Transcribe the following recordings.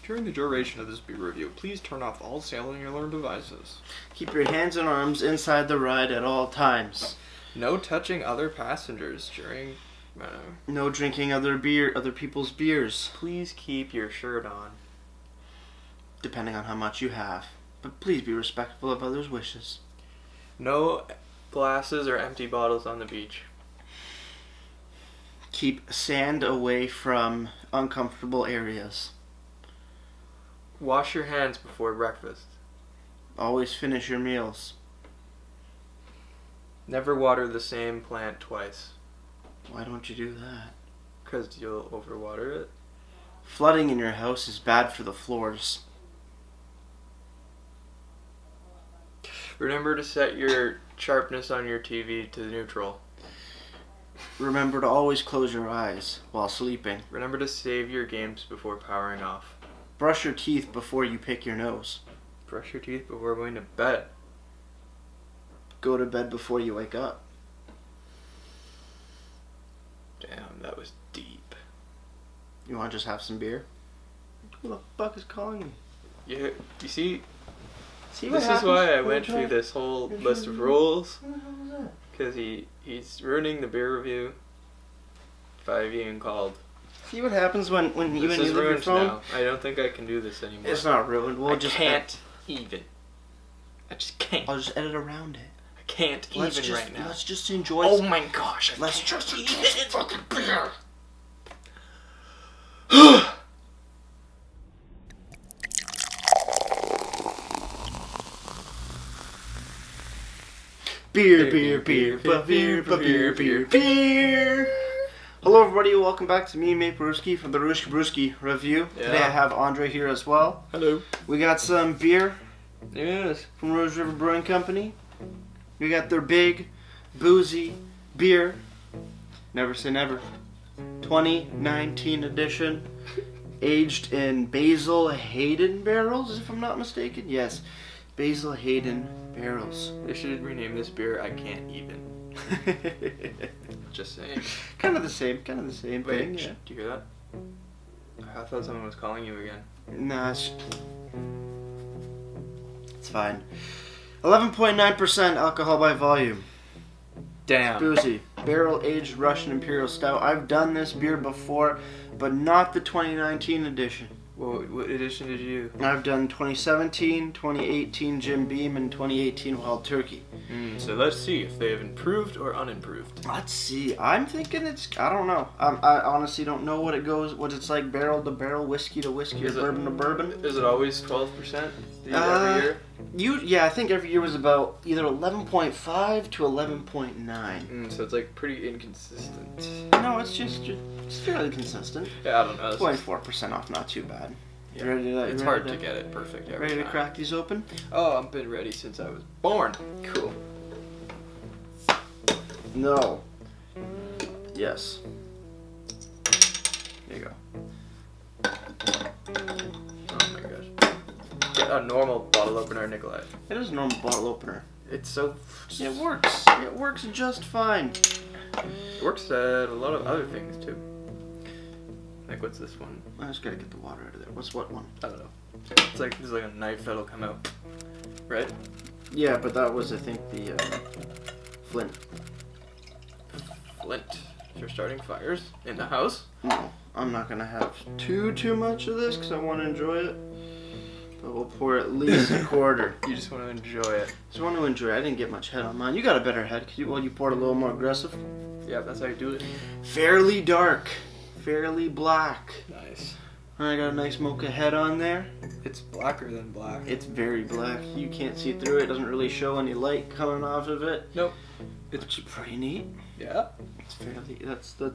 During the duration of this beer review, please turn off all cellular devices. Keep your hands and arms inside the ride at all times. No touching other passengers during... No drinking other people's beers. Please keep your shirt on. Depending on how much you have. But please be respectful of others' wishes. No glasses or empty bottles on the beach. Keep sand away from uncomfortable areas. Wash your hands before breakfast. Always finish your meals. Never water the same plant twice. Why don't you do that? Because you'll overwater it. Flooding in your house is bad for the floors. Remember to set your sharpness on your TV to neutral. Remember to always close your eyes while sleeping. Remember to save your games before powering off. Brush your teeth before you pick your nose. Brush your teeth before going to bed. Go to bed before you wake up. Damn, that was deep. You want to just have some beer? Who the fuck is calling me? You see See this is why I went through this whole list of rules. Who the hell was that? Because he's ruining the beer review by being called. See what happens when This even is you leave your ruined phone? now. I don't think I can do this anymore. It's not ruined. I can't even. I just can't. I'll just edit around it. I can't right now. Let's just enjoy. Oh my gosh! Let's just enjoy this fucking beer. Beer. Hello everybody, welcome back to me, Mate Brewski from the Rouge review. Yeah. Today I have Andre here as well. Hello. We got some beer Yes. from Rouge River Brewing Company. We got their big, boozy beer, Never Say Never, 2019 edition, aged in Basil Hayden Barrels, if I'm not mistaken. Yes, Basil Hayden Barrels. They should rename this beer I Can't Even. Just saying. Kind of the same Wait, thing. Yeah. do you hear that? I thought someone was calling you again. Nah, it's fine. 11.9% alcohol by volume. Damn. Boozy. Barrel-aged Russian Imperial Stout. I've done this beer before, but not the 2019 edition. What edition did you? I've done 2017, 2018 Jim Beam, and 2018 Wild Turkey. So let's see if they have improved or unimproved. Let's see. I'm thinking I don't know. I honestly don't know what it's like barrel to barrel, whiskey to whiskey, or bourbon to bourbon. Is it always 12% every year? Yeah, I think every year was about either 11.5 to 11.9. So it's like pretty inconsistent. No, it's fairly consistent. Yeah, I don't know. 24% off, not too bad. Yeah. You ready to, It's hard to get it perfect every Ready to time. crack these open? Oh, I've been ready since I was born. Cool. No. Yes. There you go. Oh my gosh. Get a normal bottle opener, Nikolai. It is a normal bottle opener. It's so... It works. It works just fine. It works at a lot of other things too. Like what's this one? I just gotta get the water out of there. What one? I don't know. It's like there's like a knife that'll come out, right? Yeah, but that was, I think, the flint. Flint. You're starting fires in the house. No, I'm not gonna have too much of this because I want to enjoy it. But we'll pour at least a quarter. You just want to enjoy it. Just want to enjoy it. I didn't get much head on mine. You got a better head because you poured a little more aggressive. Yeah, that's how you do it. Fairly dark, fairly black. Nice. I got a nice mocha head on there. It's blacker than black. It's very black. You can't see through it. It doesn't really show any light coming off of it. Nope. It's pretty neat. Yeah. It's fairly. That's the.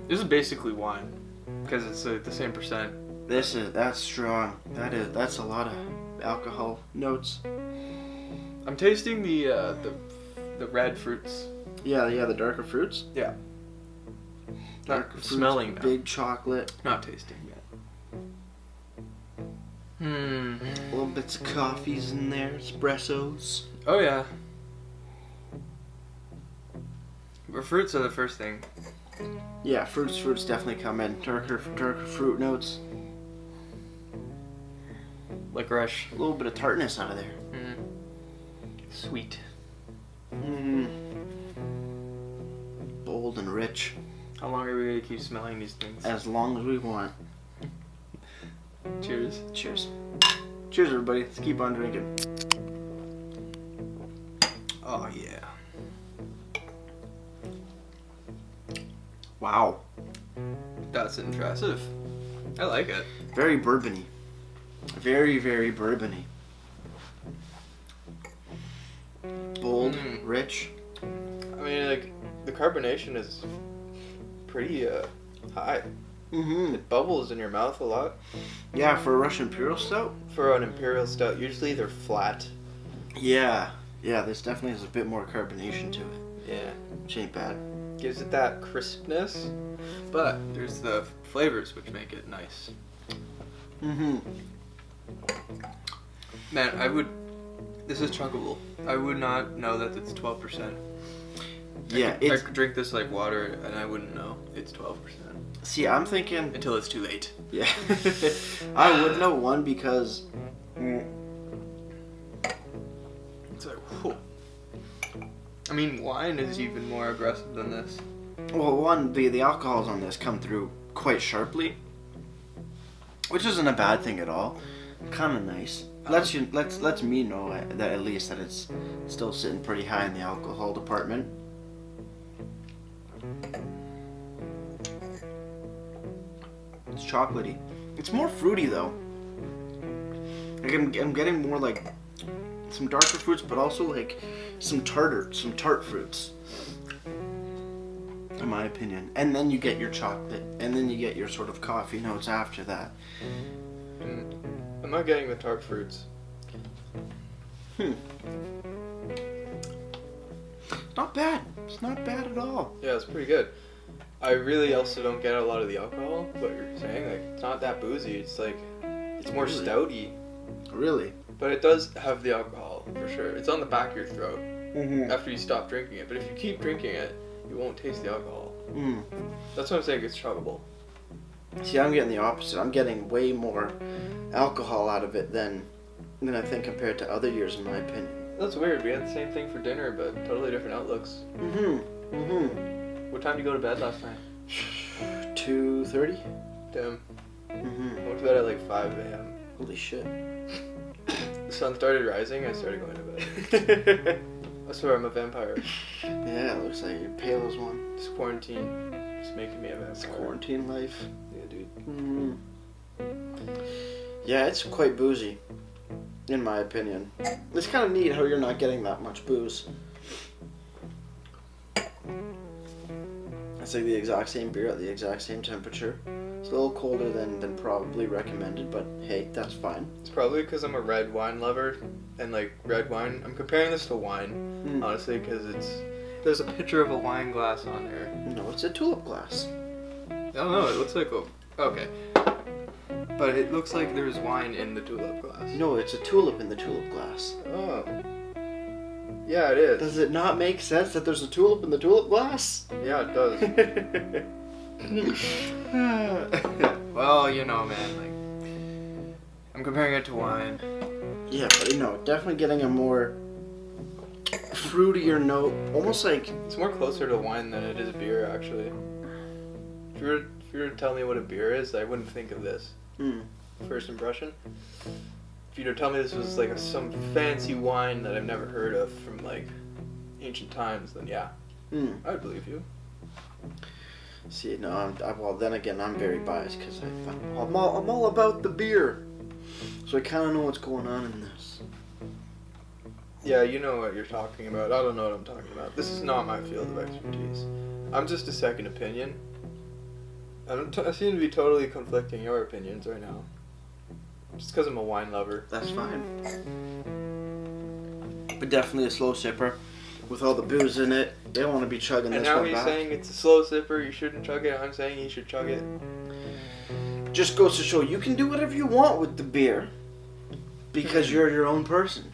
This is basically wine, because it's the same percent. That's strong. That's a lot of alcohol notes. I'm tasting the red fruits. Yeah, the darker fruits. Yeah. Darker Not fruits, smelling them. big chocolate. Not tasting yet. Little bits of coffees in there, espressos. Oh yeah. But fruits are the first thing. Yeah, fruits definitely come in. Darker fruit notes. licorice. A little bit of tartness out of there. Sweet. Bold and rich. How long are we gonna keep smelling these things? As long as we want. Cheers. Cheers. Cheers, everybody. Let's keep on drinking. Oh yeah. Wow. That's impressive. I like it. Very bourbony. Very, very bourbony. Bold, rich. I mean, like, the carbonation is pretty high. It bubbles in your mouth a lot. Yeah, for a Russian Imperial Stout? For an Imperial Stout, usually they're flat. Yeah. Yeah, this definitely has a bit more carbonation to it. Yeah. Which ain't bad. Gives it that crispness. But there's the flavors which make it nice. Man, this is chunkable. I would not know that it's 12%. Yeah, I could drink this like water and I wouldn't know it's 12%. See, I'm thinking... Until it's too late. Yeah. I would know, one, because... It's like, whoa. I mean, wine is even more aggressive than this. Well, one, the alcohols on this come through quite sharply. Which isn't a bad thing at all. Kind of nice. Lets me know that at least that it's still sitting pretty high in the alcohol department. It's chocolatey. It's more fruity though. Like I'm getting more like some darker fruits, but also like some tart fruits. In my opinion. And then you get your chocolate, and then you get your sort of coffee notes after that. I'm not getting the tart fruits. Not bad. It's not bad at all. Yeah, it's pretty good. I really also don't get a lot of the alcohol, what you're saying. Like, it's not that boozy. It's like, it's more Really? stouty. Really? But it does have the alcohol, for sure. It's on the back of your throat Mm-hmm. after you stop drinking it. But if you keep drinking it, you won't taste the alcohol. That's what I'm saying, it's chuggable. See, I'm getting the opposite. I'm getting way more alcohol out of it than I think compared to other years, in my opinion. That's weird. We had the same thing for dinner, but totally different outlooks. What time did you go to bed last night? 2:30. Damn. I went to bed at like 5 a.m. Holy shit. The sun started rising, I started going to bed. I swear I'm a vampire. Yeah, it looks like you're pale as one. This quarantine is making me a vampire. It's quarantine life. Yeah, dude. Yeah, it's quite boozy, in my opinion. It's kind of neat how you're not getting that much booze. It's like the exact same beer at the exact same temperature. It's a little colder than probably recommended, but hey, that's fine. It's probably because I'm a red wine lover, and like red wine, I'm comparing this to wine, honestly, because there's a picture of a wine glass on there. No, it's a tulip glass. I don't know, it looks like okay. But it looks like there's wine in the tulip glass. No, it's a tulip in the tulip glass. Oh. Yeah, it is. Does it not make sense that there's a tulip in the tulip glass? Yeah, it does. Well, you know, man, like, I'm comparing it to wine. Yeah, but definitely getting a more fruitier note, almost like... It's more closer to wine than it is beer, actually. If you were to tell me what a beer is, I wouldn't think of this. First impression. If you were to tell me this was like some fancy wine that I've never heard of from like ancient times, then yeah, I would believe you. See, no, well, then again, I'm very biased because I'm all about the beer. So I kind of know what's going on in this. Yeah, you know what you're talking about. I don't know what I'm talking about. This is not my field of expertise. I'm just a second opinion. I seem to be totally conflicting your opinions right now. Just because I'm a wine lover. That's fine. But definitely a slow sipper. With all the booze in it, they want to be chugging and this one now he's back. saying it's a slow sipper, you shouldn't chug it. I'm saying you should chug it. Just goes to show you can do whatever you want with the beer. Because you're your own person.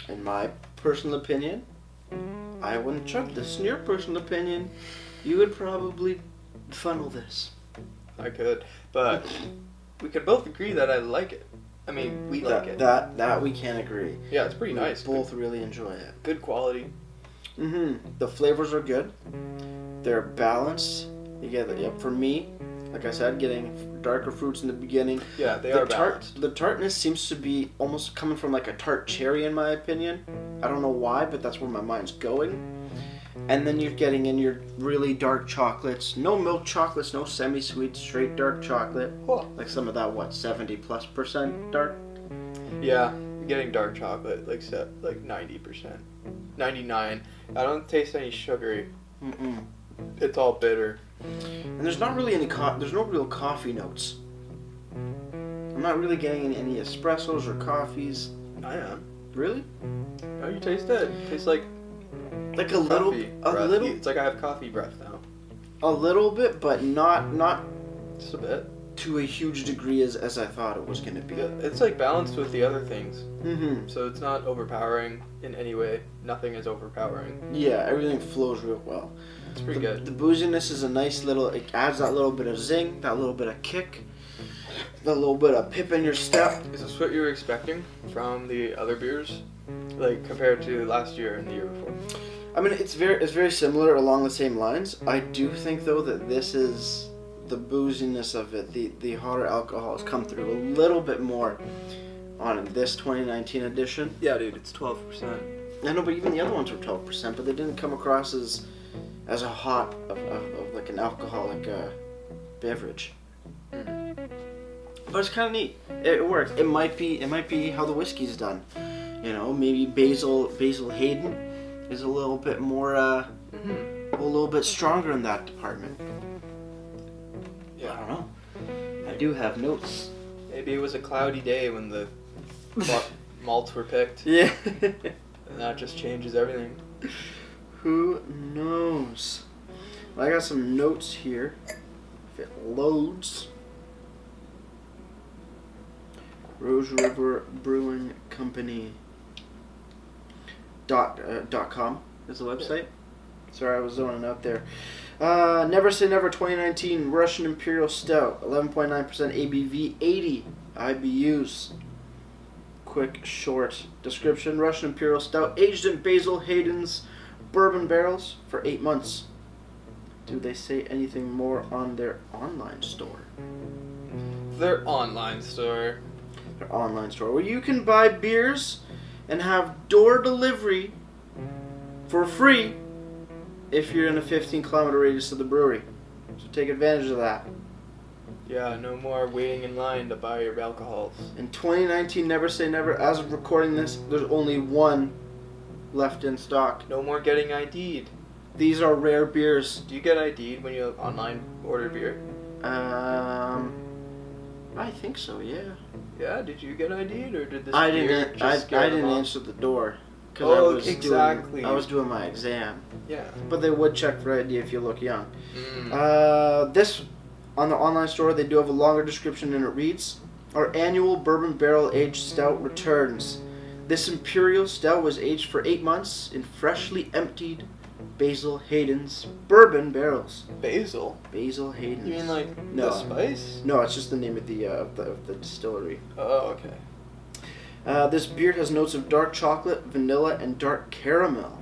In my personal opinion, I wouldn't chug this. In your personal opinion, you would probably funnel this. I could, but we can both agree that I like it. I mean, we like it. That we can agree. Yeah, it's pretty nice. We both really enjoy it. Good quality. The flavors are good. They're balanced. You get for me, like I said, getting darker fruits in the beginning. Yeah, they are balanced. The tartness seems to be almost coming from like a tart cherry, in my opinion. I don't know why, but that's where my mind's going. And then you're getting in your really dark chocolates. No milk chocolates, no semi-sweet, straight dark chocolate. Huh. Like some of that, 70+% dark? Yeah, you're getting dark chocolate, like 90%. 99. I don't taste any sugary. It's all bitter. And there's not really there's no real coffee notes. I'm not really getting any espressos or coffees. I am. Really? Oh, you taste it. It tastes like a coffee breath. little. It's like I have coffee breath now. A little bit, but not just a bit. To a huge degree as I thought it was going to be. Yeah, it's like balanced with the other things. So it's not overpowering in any way. Nothing is overpowering. Yeah, everything flows real well. It's pretty good. The booziness is a nice little. It adds that little bit of zing, that little bit of kick, that little bit of pip in your step. Is this what you were expecting from the other beers, like compared to last year and the year before? I mean, it's very similar along the same lines. I do think though that this is the booziness of it. The hotter alcohol has come through a little bit more on this 2019 edition. Yeah, dude, it's 12%. I know, but even the other ones were 12%, but they didn't come across as a hot of like an alcoholic beverage. But it's kind of neat. It works. It might be how the whiskey's done. You know, maybe Basil Hayden is a little bit more a little bit stronger in that department. Yeah. I don't know. I do have notes. Maybe it was a cloudy day when the malts were picked. Yeah. And that just changes everything. Who knows? I got some notes here. If it loads. Rouge River Brewing Company .com is the website. Sorry, I was zoning out there. Never Say Never 2019 Russian Imperial Stout, 11.9% ABV, 80 IBUs. Quick, short description. Russian Imperial Stout, aged in Basil Hayden's bourbon barrels for 8 months. Do they say anything more on their online store? Their online store. Their online store, where you can buy beers and have door delivery for free if you're in a 15-kilometer radius of the brewery. So take advantage of that. Yeah, no more waiting in line to buy your alcohols. In 2019, Never Say Never, as of recording this, there's only one left in stock. No more getting ID'd. These are rare beers. Do you get ID'd when you online order beer? I think so, yeah. Yeah, did you get ID'd or did this I beer didn't answer the door. Oh, exactly. I was doing my exam. Yeah. But they would check for ID if you look young. This, on the online store, they do have a longer description, and it reads, "Our annual bourbon barrel aged stout returns. This imperial stout was aged for 8 months in freshly emptied Basil Hayden's bourbon barrels." Basil? Basil Hayden's. You mean like No. the spice? No, it's just the name of the distillery. Oh, okay. This beer has notes of dark chocolate, vanilla, and dark caramel.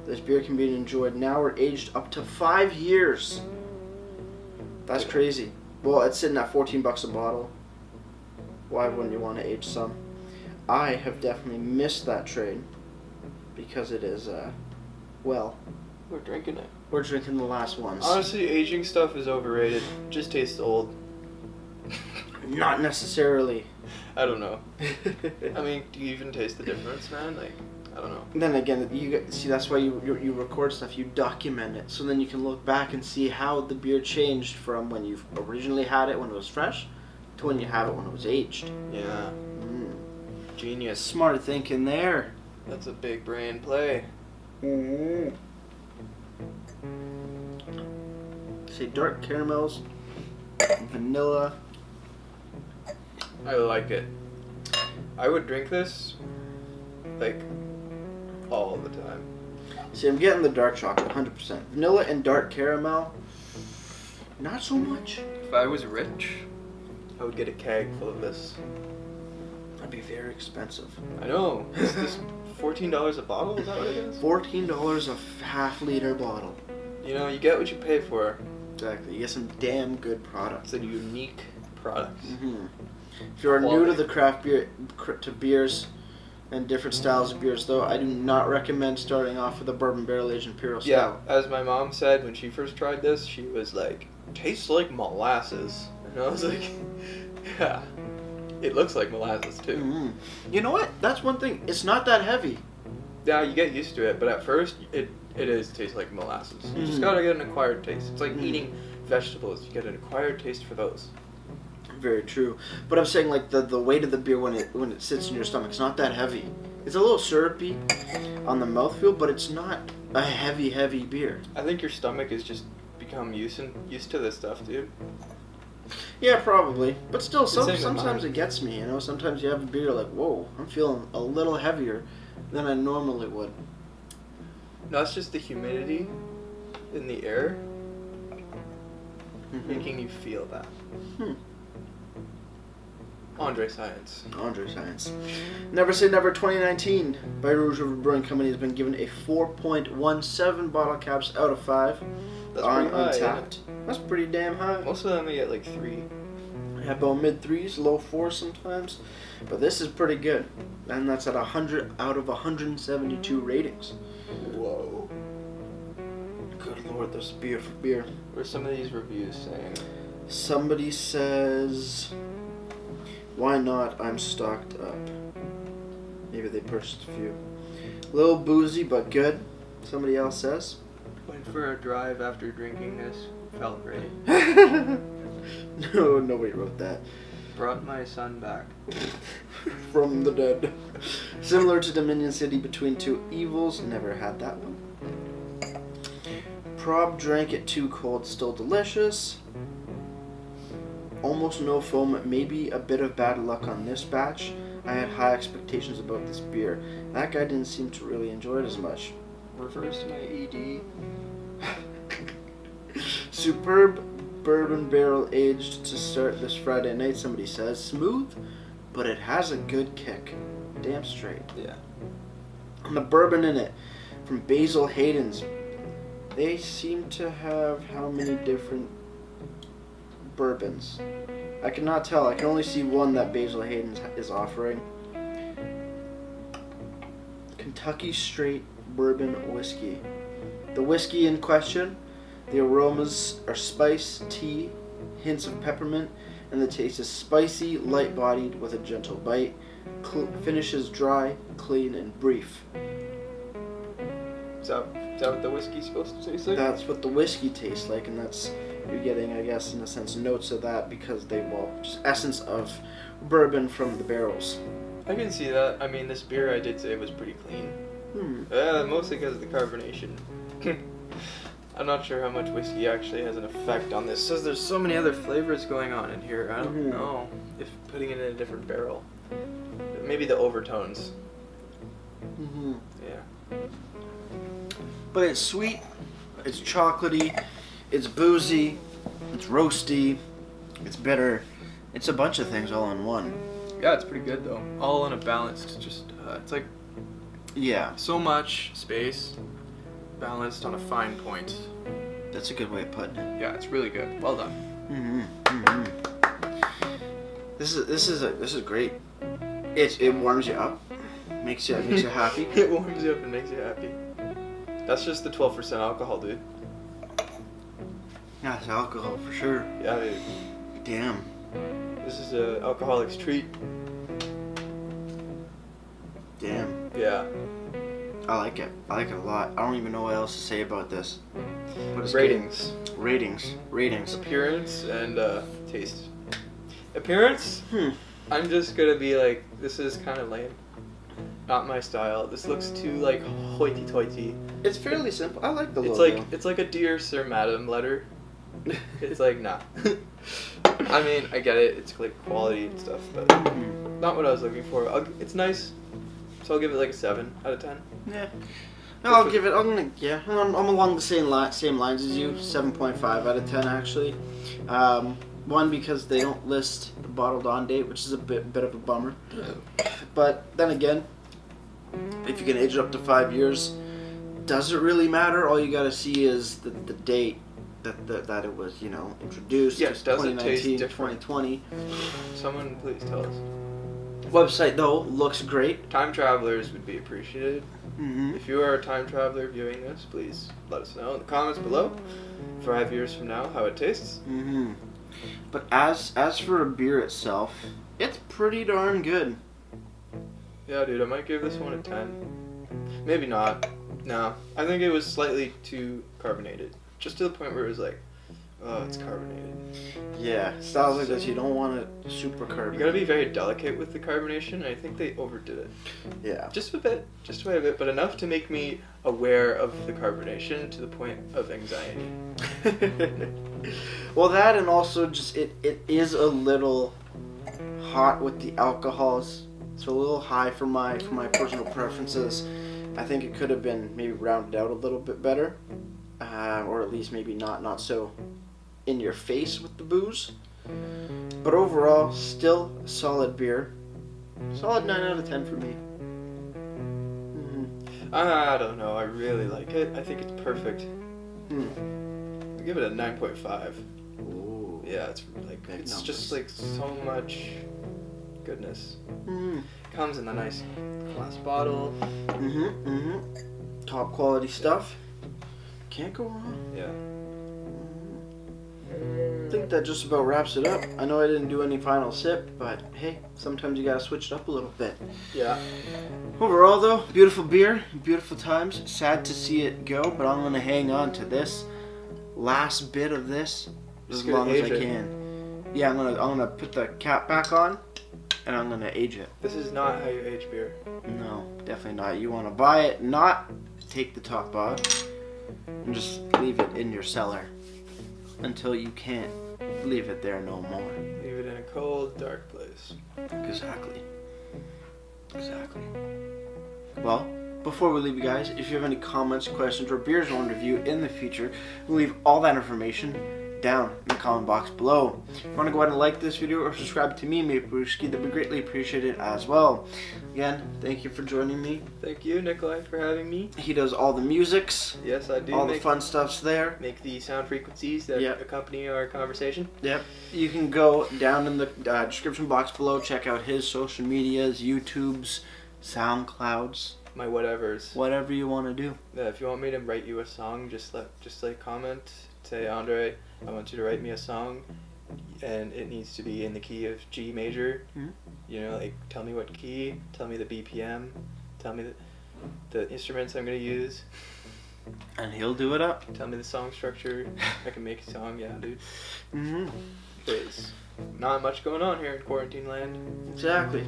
This beer can be enjoyed now or aged up to 5 years. That's crazy. Well, it's sitting at $14 a bottle. Why wouldn't you want to age some? I have definitely missed that train because it is, we're drinking it. We're drinking the last ones. Honestly, aging stuff is overrated. Just tastes old. Not necessarily. I don't know. I mean, do you even taste the difference, man? Like, I don't know. Then again, that's why you record stuff. You document it, so then you can look back and see how the beer changed from when you originally had it when it was fresh to when you have it when it was aged. Yeah. Genius. Smart thinking there. That's a big brain play. Say dark caramels, vanilla. I like it. I would drink this, like, all the time. See, I'm getting the dark chocolate, 100%. Vanilla and dark caramel, not so much. If I was rich, I would get a keg full of this. That'd be very expensive. I know. Is this $14 a bottle? Is that what it is? $14 a half-liter bottle. You know, you get what you pay for. Exactly. You get some damn good products. It's a unique product. Mm-hmm. If you are new to the craft beer, to beers and different styles of beers, though, I do not recommend starting off with a bourbon barrel-aged imperial style. Yeah, as my mom said when she first tried this, she was like, tastes like molasses. And I was like, yeah, it looks like molasses too. Mm-hmm. You know what? That's one thing. It's not that heavy. Yeah, you get used to it, but at first, it tastes like molasses. You just gotta get an acquired taste. It's like eating vegetables. You get an acquired taste for those. Very true. But I'm saying like the weight of the beer when it sits in your stomach, it's not that heavy. It's a little syrupy on the mouthfeel, but it's not a heavy beer. I think your stomach has just become used to this stuff, dude. Yeah, probably. But still, Same with sometimes mine. it gets me, you know? Sometimes you have a beer like, whoa, I'm feeling a little heavier than I normally would. No, it's just the humidity in the air making you feel that. Andre Science. Andre Science. Never Say Never 2019 by Rouge River Brewing Company has been given a 4.17 bottle caps out of 5 That's on pretty high, Untapped. That's pretty damn high. Most of them they get like 3. I have about mid 3s, low 4s sometimes, but this is pretty good, and that's at 100 out of 172 ratings. Whoa. Good lord, there's beer for beer. What are some of these reviews saying? Somebody says, "Why not? I'm stocked up." Maybe they purchased a few. Little boozy but good. Somebody else says. Went for a drive after drinking this. Felt great. No, nobody wrote that. Brought my son back. From the dead. Similar to Dominion City Between Two Evils. Never had that one. Prob drank it too cold, still delicious. Almost no foam, maybe a bit of bad luck on this batch. I had high expectations about this beer. That guy didn't seem to really enjoy it as much. Refers to my ED. Superb bourbon barrel aged to start this Friday night, somebody says. Smooth, but it has a good kick. Damn straight. Yeah. And the bourbon in it, from Basil Hayden's. They seem to have how many different bourbons? I cannot tell. I can only see one that Basil Hayden is offering. Kentucky Straight Bourbon Whiskey. The whiskey in question, the aromas are spice, tea, hints of peppermint, and the taste is spicy, light-bodied with a gentle bite. Finishes dry, clean, and brief. Is that what the whiskey's supposed to taste like? That's what the whiskey tastes like, and that's, you're getting, I guess, in a sense, notes of that because just essence of bourbon from the barrels. I can see that. I mean, this beer I did say was pretty clean. Mostly because of the carbonation. I'm not sure how much whiskey actually has an effect on this. It says there's so many other flavors going on in here. I don't know if putting it in a different barrel. Maybe the overtones. Yeah. But it's sweet, it's chocolatey, it's boozy, it's roasty, it's bitter. It's a bunch of things all in one. Yeah, it's pretty good though. All in a balanced, it's like so much space balanced on a fine point. That's a good way of putting it. Yeah, it's really good. Well done. This is great. It warms you up, makes you happy. It warms you up and makes you happy. That's just the 12% alcohol, dude. Yeah, it's alcohol for sure. Yeah, dude. Damn. This is a alcoholic's treat. Damn. Yeah. I like it. I like it a lot. I don't even know what else to say about this. But it's Ratings. good. Ratings. Appearance and taste. Appearance? I'm just gonna be like, this is kind of lame. Not my style. This looks too like hoity-toity. It's fairly simple. I like the logo. It's like a Dear Sir Madam letter. It's like, nah. I mean, I get it. It's like quality and stuff, but not what I was looking for. It's nice, so I'll give it like a 7 out of 10. Yeah. I'll give it. I'm along the same lines as you. 7.5 out of 10 actually. One, because they don't list the bottled on date, which is a bit of a bummer. But then again, if you can age it up to 5 years, does it really matter? All you gotta see is the date that it was, introduced. Yes, does it taste 2019, different? 2020. Someone please tell us. Website though looks great. Time travelers would be appreciated. Mm-hmm. If you are a time traveler viewing this, please let us know in the comments below 5 years from now how it tastes. Mm-hmm. But as for a beer itself, it's pretty darn good. Yeah, dude, I might give this one a 10. Maybe not. No, I think it was slightly too carbonated. Just to the point where it was like, oh, it's carbonated. Yeah, styles like this, you don't want it super carbonated. You gotta be very delicate with the carbonation, and I think they overdid it. Yeah. Just a bit, but enough to make me aware of the carbonation to the point of anxiety. Well, that and also just it is a little hot with the alcohols. It's a little high for my personal preferences. I think it could have been maybe rounded out a little bit better, or at least maybe not so in your face with the booze. But overall, still a solid beer. Solid 9 out of 10 for me. Mm-hmm. I don't know. I really like it. I think it's perfect. I give it a 9.5. Ooh. Yeah, it's like Big it's numbers. just like so much goodness. Mm-hmm. Comes in a nice glass bottle. Top quality stuff. Can't go wrong. Yeah. I think that just about wraps it up. I know I didn't do any final sip, but hey, sometimes you gotta switch it up a little bit. Yeah. Overall though, beautiful beer, beautiful times. Sad to see it go, but I'm gonna hang on to this last bit of this as long as I can. Yeah, I'm gonna put the cap back on and I'm gonna age it. This is not how you age beer. No, definitely not. You wanna buy it, not take the top off and just leave it in your cellar until you can't leave it there no more. Leave it in a cold, dark place. Exactly. Well, before we leave you guys, if you have any comments, questions, or beers you want to review in the future, we'll leave all that information down in the comment box below. If you want to go ahead and like this video or subscribe to me, Maybe that'd be greatly appreciated as well. Again, thank you for joining me. Thank you, Nikolai, for having me. He does all the musics. Yes, I do. All the fun stuff's there. Make the sound frequencies that accompany our conversation. Yep. You can go down in the description box below, check out his social medias, YouTubes, SoundClouds. My whatevers. Whatever you want to do. If you want me to write you a song, just comment. Say, Andre, I want you to write me a song, and it needs to be in the key of G major. Mm-hmm. Tell me what key, tell me the BPM, tell me the instruments I'm going to use. And he'll do it up. Tell me the song structure. I can make a song, yeah, dude. Mm-hmm. There's not much going on here in quarantine land. Exactly.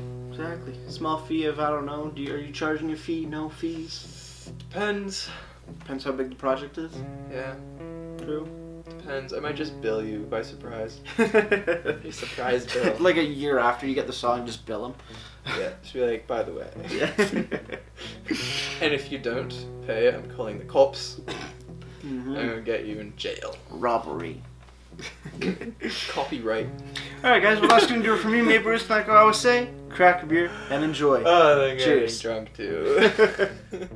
Small fee of, I don't know, are you charging a fee? No fees? Depends. Depends how big the project is. Yeah. True. Depends. I might just bill you by surprise. Surprise bill. Like a year after you get the song, just bill him. Yeah, just be like, by the way. Yeah. And if you don't pay, I'm calling the cops. Mm-hmm. I'm gonna get you in jail. Robbery. Copyright. Alright guys, well that's gonna do it for me, Baris. Like I always say, crack a beer and enjoy. Oh, I think Cheers. I'm getting drunk too.